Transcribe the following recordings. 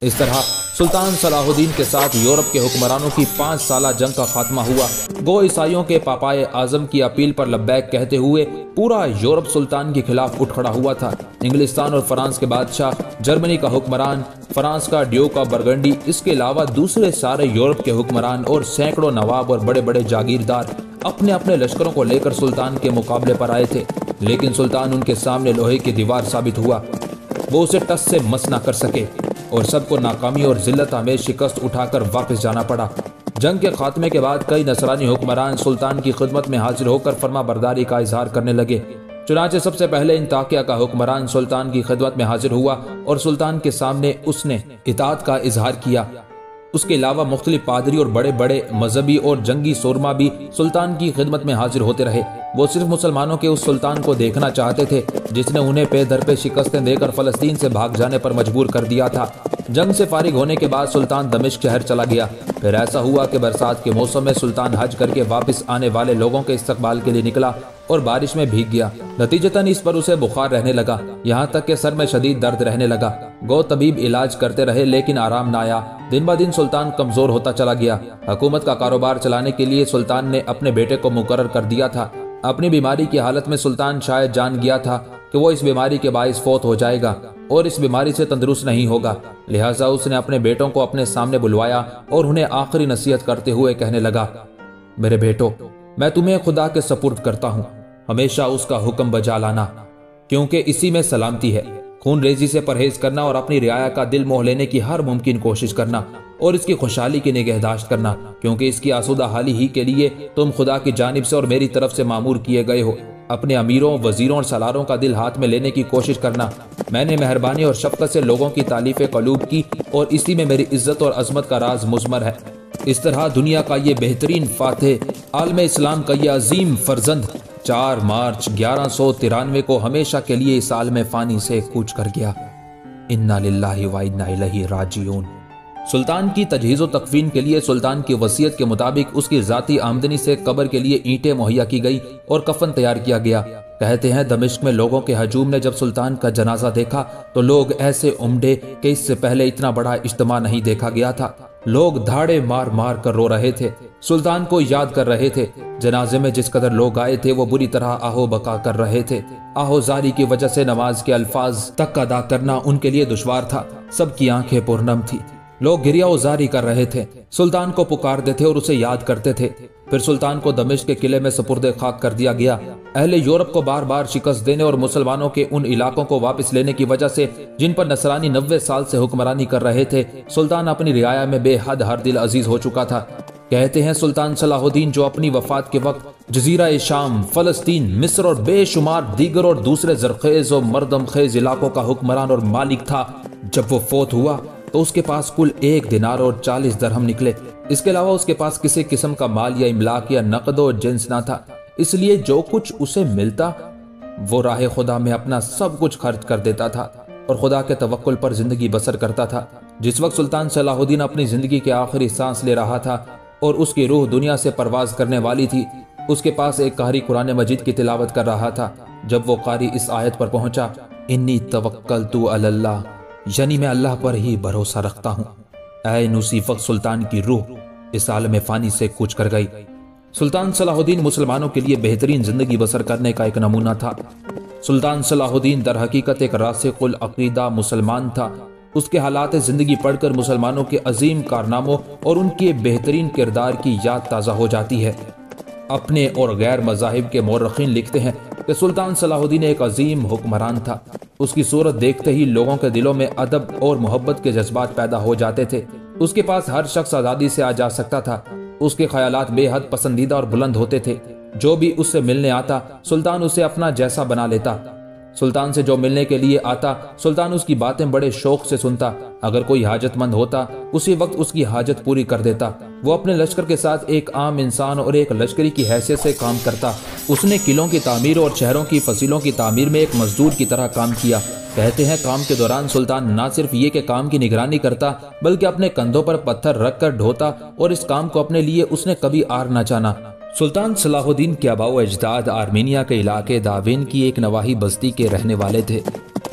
اس طرح سلطان صلاح الدین کے ساتھ یورپ کے حکمرانوں کی 5 سالہ جنگ کا خاتمہ ہوا۔ گو عیسائیوں کے پاپائے اعظم کی اپیل پر لبیک کہتے ہوئے پورا یورپ سلطان کے خلاف اٹھ کھڑا ہوا تھا۔ انگلستان اور فرانس کے بادشاہ، جرمنی کا حکمران، فرانس کا ڈیوک آف برگنڈی، اس کے علاوہ دوسرے سارے یورپ کے حکمران اور سینکڑوں نواب اور بڑے بڑے جاگیردار اپنے اپنے لشکروں کو لے کر سلطان کے مقابلے پر آئے تھے، لیکن سلطان ان کے سامنے لوہے کی دیوار ثابت ہوا۔ وہ اسے ٹس سے مس نہ کر سکے اور سب کو ناکامی اور ذلت آمیز شکست اٹھا کر واپس جانا پڑا۔ جنگ کے خاتمے کے بعد کئی نصرانی حکمران سلطان کی خدمت میں حاضر ہو کر فرما برداری کا اظہار کرنے لگے۔ چنانچہ سب سے پہلے انطاکیہ کا حکمران سلطان کی خدمت میں حاضر ہوا اور سلطان کے سامنے اس نے اطاعت کا اظہار کیا۔ اس کے علاوہ مختلف پادری اور بڑے بڑے مذہبی اور جنگی سورما بھی سلطان کی خدمت میں حاضر ہوتے رہے۔ وہ صرف مسلمانوں کے اس سلطان کو دیکھنا چاہتے تھے جس نے انہیں پے در پہ شکستیں دے کر فلسطین سے بھاگ جانے پر مجبور کر دیا تھا۔ جنگ سے فارغ ہونے کے بعد سلطان دمشق شہر چلا گیا۔ پھر ایسا ہوا کہ برسات کے موسم میں سلطان حج کر کے واپس آنے والے لوگوں کے استقبال کے لیے نکلا اور بارش میں بھیگ گیا۔ نتیجتاً اس پر اسے بخار رہنے لگا، یہاں تک کہ سر میں شدید درد رہنے لگا۔ گو طبیب علاج کرتے رہے لیکن آرام نہ آیا۔ دن بہ دن سلطان کمزور ہوتا چلا گیا۔ حکومت کا کاروبار چلانے کے لیے سلطان نے اپنے بیٹے کو مقرر کر دیا تھا۔ اپنی بیماری کی حالت میں سلطان شاید جان گیا تھا کہ وہ اس بیماری کے باعث فوت ہو جائے گا اور اس بیماری سے تندرست نہیں ہوگا، لہٰذا اس نے اپنے بیٹوں کو اپنے سامنے بلوایا اور انہیں آخری نصیحت کرتے ہوئے کہنے لگا، میرے بیٹو، میں تمہیں خدا کے سپرد کرتا ہوں، ہمیشہ اس کا حکم بجا لانا، کیونکہ اسی میں سلامتی ہے۔ خون ریزی سے پرہیز کرنا اور اپنی رعایا کا دل موہ لینے کی ہر ممکن کوشش کرنا اور اس کی خوشحالی کی نگہداشت کرنا، کیونکہ اس کی آسودہ حالی ہی کے لیے تم خدا کی جانب سے اور میری طرف سے مامور کیے گئے ہو۔ اپنے امیروں، وزیروں اور سالاروں کا دل ہاتھ میں لینے کی کوشش کرنا۔ میں نے مہربانی اور شفقت سے لوگوں کی تالیف قلوب کی اور اسی میں میری عزت اور عظمت کا راز مضمر ہے۔ اس طرح دنیا کا یہ بہترین فاتح، عالم اسلام کا یہ عظیم فرزند 4 مارچ 1193 کو ہمیشہ کے لیے اس عالم فانی سے کوچ کر گیا۔ انا للہ و انا الیہ راجعون۔ سلطان کی تجہیز و تکفین کے لیے سلطان کی وصیت کے مطابق اس کی ذاتی آمدنی سے قبر کے لیے اینٹیں مہیا کی گئی اور کفن تیار کیا گیا۔ کہتے ہیں دمشق میں لوگوں کے ہجوم نے جب سلطان کا جنازہ دیکھا تو لوگ ایسے امڈے کہ اس سے پہلے اتنا بڑا اجتماع نہیں دیکھا گیا تھا۔ لوگ دھاڑے مار مار کر رو رہے تھے، سلطان کو یاد کر رہے تھے۔ جنازے میں جس قدر لوگ آئے تھے وہ بری طرح آہو بکا کر رہے تھے۔ آہو زاری کی وجہ سے نماز کے الفاظ تک ادا کرنا ان کے لیے دشوار تھا۔ سب کی آنکھیں پرنم تھی، لوگ گریہ وزاری کر رہے تھے، سلطان کو پکارتے تھے اور اسے یاد کرتے تھے۔ پھر سلطان کو دمشق کے قلعے میں سپرد خاک کر دیا گیا۔ اہل یورپ کو بار بار شکست دینے اور مسلمانوں کے ان علاقوں کو واپس لینے کی وجہ سے جن پر نصرانی 90 سال سے حکمرانی کر رہے تھے، سلطان اپنی رعایا میں بے حد ہر دل عزیز ہو چکا تھا۔ کہتے ہیں سلطان صلاح الدین جو اپنی وفات کے وقت جزیرہ شام، فلسطین، مصر اور بے شمار دیگر اور دوسرے زرخیز و مردم خیز علاقوں کا حکمران اور مالک تھا، جب وہ فوت ہوا تو اس کے پاس کل 1 دینار اور 40 درہم نکلے۔ اس کے علاوہ اس کے پاس کسی قسم کا مال یا املاک یا نقد و جنس نہ تھا، اس لیے جو کچھ اسے ملتا وہ راہ خدا میں اپنا سب کچھ خرچ کر دیتا تھا اور خدا کے توکل پر زندگی بسر کرتا تھا۔ جس وقت سلطان صلاح الدین اپنی زندگی کے آخری سانس لے رہا تھا اور اس کی روح دنیا سے پرواز کرنے والی تھی، اس کے پاس ایک قاری قرآن مجید کی تلاوت کر رہا تھا۔ جب وہ قاری اس آیت پر پہنچا، انی توکلت علی اللہ، یعنی میں اللہ پر ہی بھروسہ رکھتا ہوں، اسی وقت سلطان کی روح اس عالم فانی سے کوچ کر گئی۔ سلطان صلاح الدین مسلمانوں کے لیے بہترین زندگی بسر کرنے کا ایک نمونہ تھا۔ سلطان صلاح الدین در حقیقت ایک راسخ العقیدہ مسلمان تھا۔ اس کے حالات زندگی پڑھ کر مسلمانوں کے عظیم کارناموں اور ان کے بہترین کردار کی یاد تازہ ہو جاتی ہے۔ اپنے اور غیر مذاہب کے مورخین لکھتے ہیں کہ سلطان صلاح الدین ایک عظیم حکمران تھا۔ اس کی صورت دیکھتے ہی لوگوں کے دلوں میں ادب اور محبت کے جذبات پیدا ہو جاتے تھے۔ اس کے پاس ہر شخص آزادی سے آ جا سکتا تھا۔ اس کے خیالات بے حد پسندیدہ اور بلند ہوتے تھے۔ جو بھی اس سے ملنے آتا سلطان اسے اپنا جیسا بنا لیتا۔ سلطان سے جو ملنے کے لیے آتا سلطان اس کی باتیں بڑے شوق سے سنتا۔ اگر کوئی حاجت مند ہوتا اسی وقت اس کی حاجت پوری کر دیتا۔ وہ اپنے لشکر کے ساتھ ایک عام انسان اور ایک لشکری کی حیثیت سے کام کرتا۔ اس نے قلعوں کی تعمیر اور شہروں کی فصیلوں کی تعمیر میں ایک مزدور کی طرح کام کیا۔ کہتے ہیں کام کے دوران سلطان نہ صرف یہ کہ کام کی نگرانی کرتا بلکہ اپنے کندھوں پر پتھر رکھ کر ڈھوتا، اور اس کام کو اپنے لیے اس نے کبھی آر نہ جانا۔ سلطان صلاح الدین کے آباء و اجداد آرمینیا کے علاقے داوین کی ایک نواحی بستی کے رہنے والے تھے۔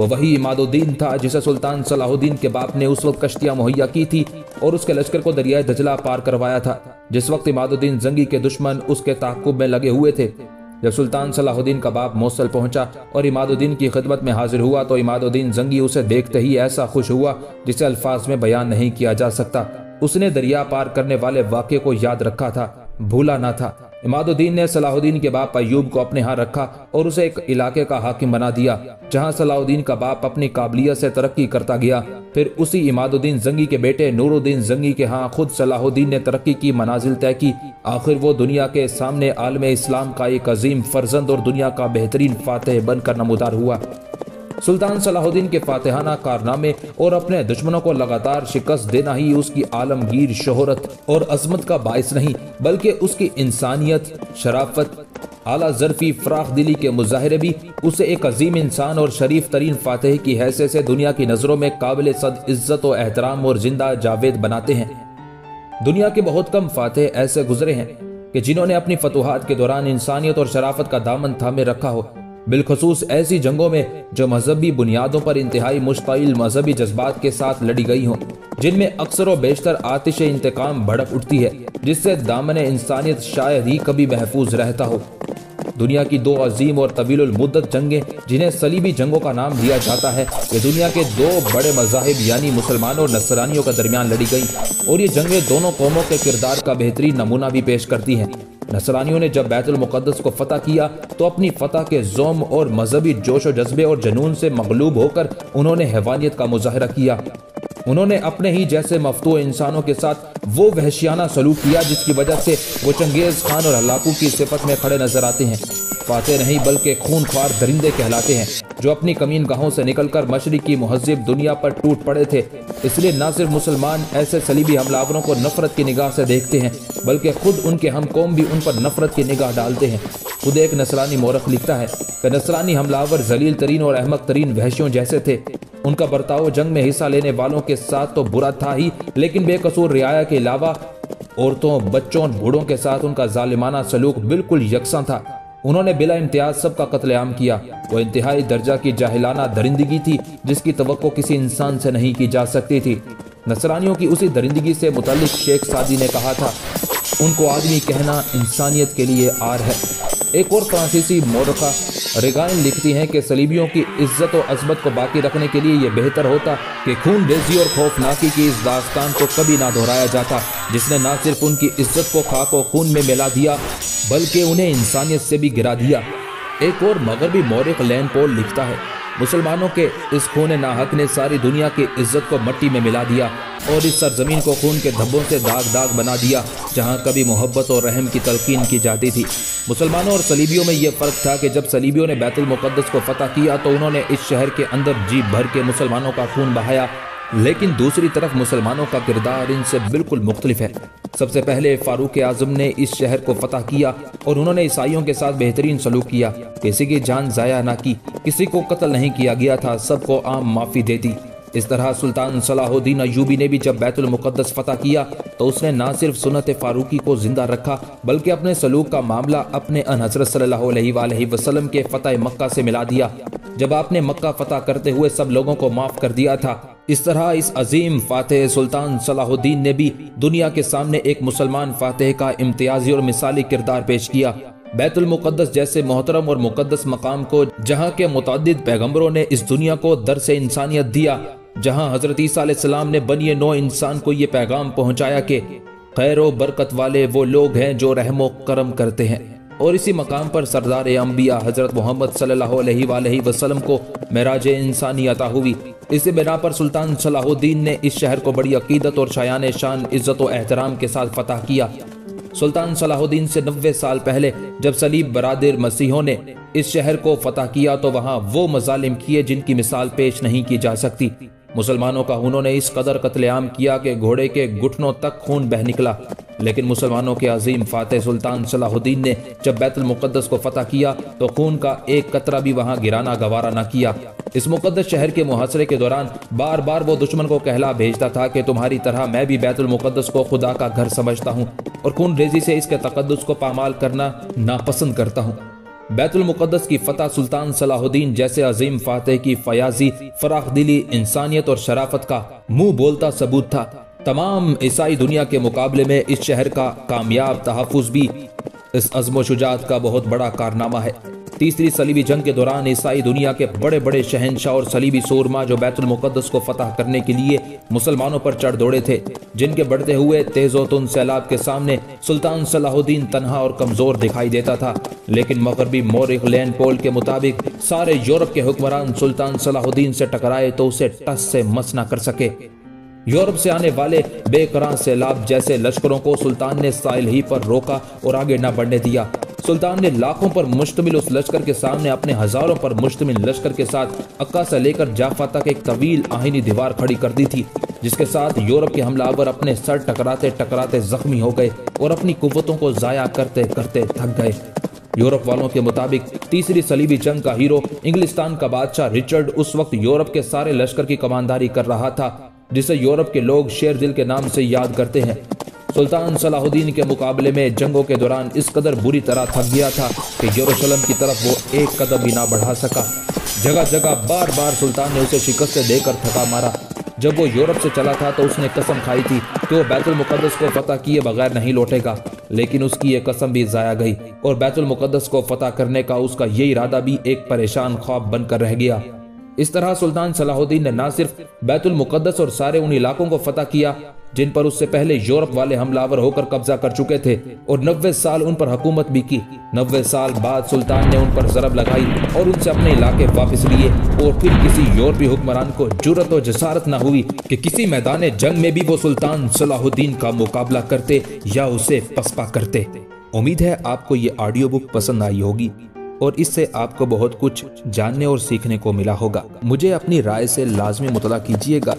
وہ وہی عماد الدین تھا جسے سلطان صلاح الدین کے باپ نے اس وقت کشتیاں مہیا کی تھی اور اس کے لشکر کو دریائے دجلہ پار کروایا تھا جس وقت عماد الدین زنگی کے دشمن اس کے تعاقب میں لگے ہوئے تھے۔ جب سلطان صلاح الدین کا باپ موصل پہنچا اور عماد الدین کی خدمت میں حاضر ہوا تو عماد الدین زنگی اسے دیکھتے ہی ایسا خوش ہوا جسے الفاظ میں بیان نہیں کیا جا سکتا۔ اس نے دریا پار کرنے والے واقعے کو یاد رکھا تھا، بھولا نہ تھا۔ عماد الدین نے صلاح الدین کے باپ ایوب کو اپنے ہاں رکھا اور اسے ایک علاقے کا حاکم بنا دیا جہاں صلاح الدین کا باپ اپنی قابلیت سے ترقی کرتا گیا۔ پھر اسی عماد الدین زنگی کے بیٹے نور الدین زنگی کے ہاں خود صلاح الدین نے ترقی کی منازل طے کی۔ آخر وہ دنیا کے سامنے عالم اسلام کا ایک عظیم فرزند اور دنیا کا بہترین فاتح بن کر نمودار ہوا۔ سلطان صلاح الدین کے فاتحانہ کارنامے اور اپنے دشمنوں کو لگاتار شکست دینا ہی اس کی عالمگیر شہرت اور عظمت کا باعث نہیں بلکہ اس کی انسانیت، شرافت، اعلیٰ ظرفی، فراخ دلی کے مظاہرے بھی اسے ایک عظیم انسان اور شریف ترین فاتح کی حیثیت سے دنیا کی نظروں میں قابل صد عزت و احترام اور زندہ جاوید بناتے ہیں۔ دنیا کے بہت کم فاتح ایسے گزرے ہیں کہ جنہوں نے اپنی فتوحات کے دوران انسانیت اور شرافت کا دامن تھامے رکھا ہو، بالخصوص ایسی جنگوں میں جو مذہبی بنیادوں پر انتہائی مشتعل مذہبی جذبات کے ساتھ لڑی گئی ہوں، جن میں اکثر و بیشتر آتش انتقام بھڑک اٹھتی ہے جس سے دامن انسانیت شاید ہی کبھی محفوظ رہتا ہو۔ دنیا کی دو عظیم اور طویل المدت جنگیں جنہیں صلیبی جنگوں کا نام دیا جاتا ہے، یہ دنیا کے دو بڑے مذاہب یعنی مسلمانوں اور نصرانیوں کے درمیان لڑی گئیں اور یہ جنگیں دونوں قوموں کے کردار کا بہترین نمونہ بھی پیش کرتی ہیں۔ نصرانیوں نے جب بیت المقدس کو فتح کیا تو اپنی فتح کے زوم اور مذہبی جوش و جذبے اور جنون سے مغلوب ہو کر انہوں نے حیوانیت کا مظاہرہ کیا۔ انہوں نے اپنے ہی جیسے مفتوح انسانوں کے ساتھ وہ وحشیانہ سلوک کیا جس کی وجہ سے وہ چنگیز خان اور ہلاکو کی صفت میں کھڑے نظر آتے ہیں۔ فاتح نہیں بلکہ خون خوار درندے کہلاتے ہیں جو اپنی کمین گاہوں سے نکل کر مشرقی مہذب دنیا پر ٹوٹ پڑے تھے۔ اس لیے نہ صرف مسلمان ایسے صلیبی حملاوروں کو نفرت کی نگاہ سے دیکھتے ہیں بلکہ خود ان کے ہم قوم بھی ان پر نفرت کی نگاہ ڈالتے ہیں۔ خود ایک نصرانی مورخ لکھتا ہے کہ نصرانی حملاور ذلیل ترین اور احمق ترین وحشیوں جیسے تھے۔ ان کا برتاؤ جنگ میں حصہ لینے والوں کے ساتھ تو برا تھا ہی لیکن بے قصور رعایا کے علاوہ عورتوں، بچوں اور بوڑھوں کے ساتھ ان کا ظالمانہ سلوک بالکل یکساں تھا۔ انہوں نے بلا امتیاز سب کا قتل عام کیا۔ وہ انتہائی درجہ کی جاہلانہ درندگی تھی جس کی توقع کسی انسان سے نہیں کی جا سکتی تھی۔ نصرانیوں کی اسی درندگی سے متعلق شیخ سعدی نے کہا تھا، ان کو آدمی کہنا انسانیت کے لیے عار ہے۔ ایک اور فرانسیسی مورخہ ریگائن لکھتی ہیں کہ صلیبیوں کی عزت و عظمت کو باقی رکھنے کے لیے یہ بہتر ہوتا کہ خون ریزی اور خوفناکی کی اس داستان کو کبھی نہ دہرایا جاتا جس نے نہ صرف ان کی عزت کو خاک و خون میں ملا دیا بلکہ انہیں انسانیت سے بھی گرا دیا۔ ایک اور مغربی مورخ لین پول لکھتا ہے، مسلمانوں کے اس خون ناحق نے ساری دنیا کی عزت کو مٹی میں ملا دیا اور اس سرزمین کو خون کے دھبوں سے داغ داغ بنا دیا جہاں کبھی محبت اور رحم کی تلقین کی جاتی تھی۔ مسلمانوں اور صلیبیوں میں یہ فرق تھا کہ جب صلیبیوں نے بیت المقدس کو فتح کیا تو انہوں نے اس شہر کے اندر جی بھر کے مسلمانوں کا خون بہایا، لیکن دوسری طرف مسلمانوں کا کردار ان سے بالکل مختلف ہے۔ سب سے پہلے فاروق اعظم نے اس شہر کو فتح کیا اور انہوں نے عیسائیوں کے ساتھ بہترین سلوک کیا، کسی کی جان ضائع نہ کی، کسی کو قتل نہیں کیا گیا تھا، سب کو عام معافی دے دی۔ اس طرح سلطان صلاح الدین ایوبی نے بھی جب بیت المقدس فتح کیا تو اس نے نہ صرف سنت فاروقی کو زندہ رکھا بلکہ اپنے سلوک کا معاملہ اپنے ان حضرت صلی اللہ علیہ وآلہ وسلم کے فتح مکہ سے ملا دیا جب آپ نے مکہ فتح کرتے ہوئے سب لوگوں کو معاف کر دیا تھا۔ اس طرح اس عظیم فاتح سلطان صلاح الدین نے بھی دنیا کے سامنے ایک مسلمان فاتح کا امتیازی اور مثالی کردار پیش کیا۔ بیت المقدس جیسے محترم اور مقدس مقام کو جہاں کے متعدد پیغمبروں نے اس دنیا کو درس انسانیت دیا، جہاں حضرت عیسیٰ علیہ السلام نے بنی نوع انسان کو یہ پیغام پہنچایا کہ خیر و برکت والے وہ لوگ ہیں جو رحم و کرم کرتے ہیں، اور اسی مقام پر سردار انبیاء حضرت محمد صلی اللہ علیہ وآلہ وسلم کو معراج انسانی عطا ہوئی۔ اسی بنا پر سلطان صلاح الدین نے اس شہر کو بڑی عقیدت اور شایان شان عزت و احترام کے ساتھ فتح کیا۔ سلطان صلاح الدین سے 90 سال پہلے جب صلیب برادر مسیحوں نے اس شہر کو فتح کیا تو وہاں وہ مظالم کیے جن کی مثال پیش نہیں کی جا سکتی۔ مسلمانوں کا انہوں نے اس قدر قتل عام کیا کہ گھوڑے کے گھٹنوں تک خون بہہ نکلا، لیکن مسلمانوں کے عظیم فاتح سلطان صلاح الدین نے جب بیت المقدس کو فتح کیا تو خون کا ایک قطرہ بھی وہاں گرانا گوارا نہ کیا۔ اس مقدس شہر کے محاصرے کے دوران بار بار وہ دشمن کو کہلا بھیجتا تھا کہ تمہاری طرح میں بھی بیت المقدس کو خدا کا گھر سمجھتا ہوں اور خون ریزی سے اس کے تقدس کو پامال کرنا ناپسند کرتا ہوں۔ بیت المقدس کی فتح سلطان صلاح الدین جیسے عظیم فاتح کی فیاضی، فراخ دلی، انسانیت اور شرافت کا منہ بولتا ثبوت تھا۔ تمام عیسائی دنیا کے مقابلے میں اس شہر کا کامیاب تحفظ بھی اس عزم و شجاعت کا بہت بڑا کارنامہ ہے۔ تیسری صلیبی جنگ کے دوران عیسائی دنیا کے بڑے بڑے شہنشاہ اور صلیبی سورما جو بیت المقدس کو فتح کرنے کے لیے مسلمانوں پر چڑھ دوڑے تھے، جن کے بڑھتے ہوئے تیز و تند سیلاب کے سامنے سلطان صلاح الدین تنہا اور کمزور دکھائی دیتا تھا۔ لیکن مغربی مورخ لین پول کے مطابق سارے یورپ کے حکمران سلطان صلاح الدین سے ٹکرائے تو اسے ٹس سے مس نہ کر سکے۔ یورپ سے آنے والے بے قرار سیلاب جیسے لشکروں کو سلطان نے ساحل ہی پر روکا اور آگے نہ بڑھنے دیا۔ سلطان نے لاکھوں پر مشتمل اس لشکر کے سامنے اپنے ہزاروں پر مشتمل لشکر کے ساتھ عکا سے لے کر جافا تک ایک طویل آہنی دیوار کھڑی کر دی تھی، جس کے ساتھ یورپ کے حملہ آور اپنے سر ٹکراتے ٹکراتے زخمی ہو گئے اور اپنی قوتوں کو ضائع کرتے کرتے تھک گئے۔ یورپ والوں کے مطابق تیسری صلیبی جنگ کا ہیرو انگلستان کا بادشاہ رچرڈ اس وقت یورپ کے سارے لشکر کی کمانداری کر رہا تھا، جسے یورپ کے لوگ شیر دل کے نام سے یاد کرتے ہیں۔ سلطان صلاح الدین کے مقابلے میں جنگوں کے دوران اس قدر بری طرح تھک گیا تھا کہ یروشلم کی طرف وہ ایک قدم بھی نہ بڑھا سکا۔ جگہ جگہ بار بار سلطان نے اسے شکستیں دے کر تھکا مارا۔ جب وہ یورپ سے چلا تھا تو اس نے قسم کھائی تھی کہ وہ بیت المقدس کو فتح کیے بغیر نہیں لوٹے گا، لیکن اس کی یہ قسم بھی ضائع گئی اور بیت المقدس کو فتح کرنے کا اس کا یہ ارادہ بھی ایک پریشان خواب بن کر رہ گیا۔ اس طرح سلطان صلاح الدین نے نہ صرف بیت المقدس اور سارے ان علاقوں کو فتح کیا جن پر اس سے پہلے یورپ والے حملہ آور ہو کر قبضہ کر چکے تھے، اور 90 سال ان پر حکومت بھی کی۔ 90 سال بعد سلطان نے ان پر ضرب لگائی اور ان سے اپنے علاقے واپس لیے، اور پھر کسی یورپی حکمران کو جرأت و جسارت نہ ہوئی کہ کسی میدان جنگ میں بھی وہ سلطان صلاح الدین کا مقابلہ کرتے یا اسے پسپا کرتے۔ امید ہے آپ کو یہ آڈیو بک پسند آئی ہوگی اور اس سے آپ کو بہت کچھ جاننے اور سیکھنے کو ملا ہوگا۔ مجھے اپنی رائے سے لازمی مطلع کیجیے گا